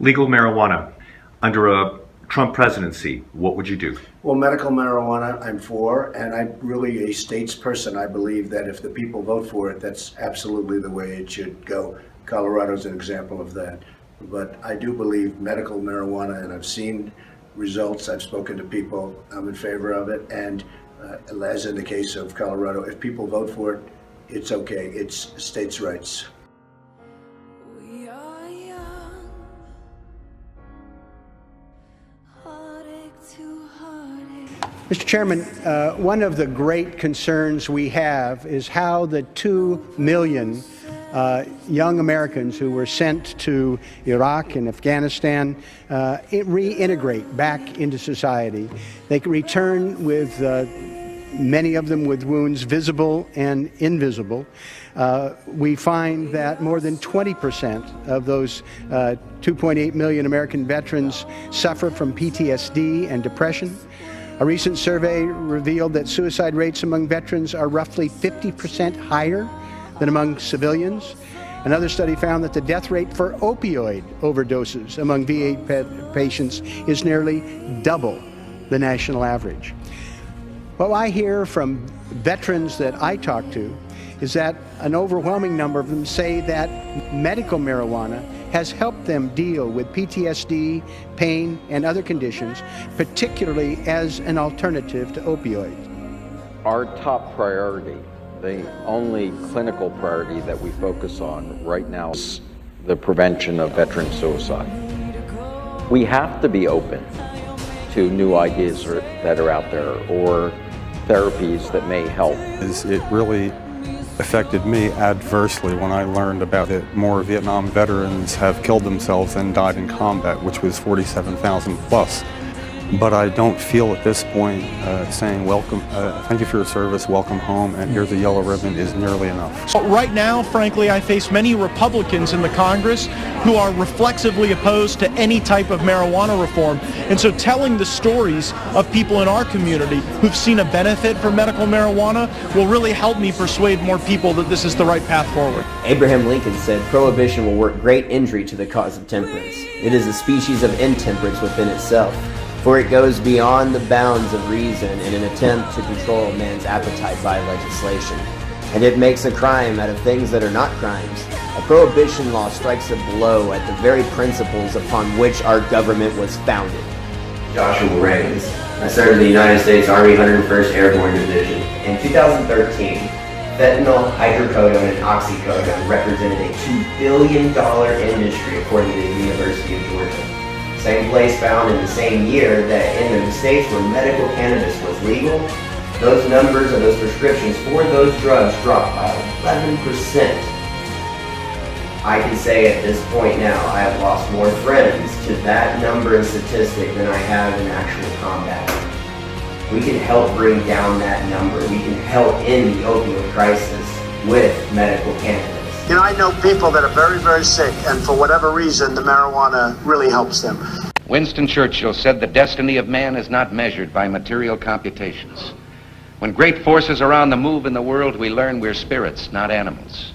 Legal marijuana under a Trump presidency, what would you do? Well, medical marijuana, I'm for, and I'm really a states person. I believe that if the people vote for it, that's absolutely the way it should go. Colorado's an example of that. But I do believe medical marijuana, and I've seen results, I've spoken to people, I'm in favor of it, and as in the case of Colorado, if people vote for it, it's okay, it's states' rights. We are young, heartache to heartache. Mr. Chairman, one of the great concerns we have is how the 2 million young Americans who were sent to Iraq and Afghanistan reintegrate back into society. They can return with many of them with wounds visible and invisible. We find that more than 20% of those 2.8 million American veterans suffer from PTSD and depression. A recent survey revealed that suicide rates among veterans are roughly 50% higher than among civilians. Another study found that the death rate for opioid overdoses among VA patients is nearly double the national average. What I hear from veterans that I talk to is that an overwhelming number of them say that medical marijuana has helped them deal with PTSD, pain, and other conditions, particularly as an alternative to opioids. Our top priority, the only clinical priority that we focus on right now, is the prevention of veteran suicide. We have to be open to new ideas that are out there or therapies that may help. It really affected me adversely when I learned about it. More Vietnam veterans have killed themselves than died in combat, which was 47,000 plus. But I don't feel at this point saying welcome, thank you for your service, welcome home, and here's a yellow ribbon is nearly enough. Right now, frankly, I face many Republicans in the Congress who are reflexively opposed to any type of marijuana reform. And so telling the stories of people in our community who've seen a benefit from medical marijuana will really help me persuade more people that this is the right path forward. Abraham Lincoln said, "Prohibition will work great injury to the cause of temperance. It is a species of intemperance within itself. For it goes beyond the bounds of reason in an attempt to control man's appetite by legislation. And it makes a crime out of things that are not crimes. A prohibition law strikes a blow at the very principles upon which our government was founded." Joshua Raines. I served in the United States Army 101st Airborne Division. In 2013, fentanyl, hydrocodone, and oxycodone represented a $2 billion industry according to the University of Georgia. Same place found in the same year that in the states where medical cannabis was legal, those numbers of those prescriptions for those drugs dropped by 11%. I can say at this point now, I have lost more friends to that number and statistic than I have in actual combat. We can help bring down that number. We can help end the opioid crisis with medical cannabis. You know, I know people that are very, very sick, and for whatever reason, the marijuana really helps them. Winston Churchill said the destiny of man is not measured by material computations. When great forces are on the move in the world, we learn we're spirits, not animals.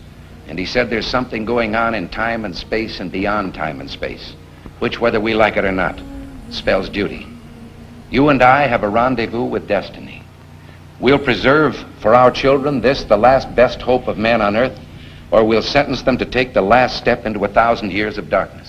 And he said there's something going on in time and space and beyond time and space, which, whether we like it or not, spells duty. You and I have a rendezvous with destiny. We'll preserve for our children this, the last best hope of man on earth, or we'll sentence them to take the last step into 1,000 years of darkness.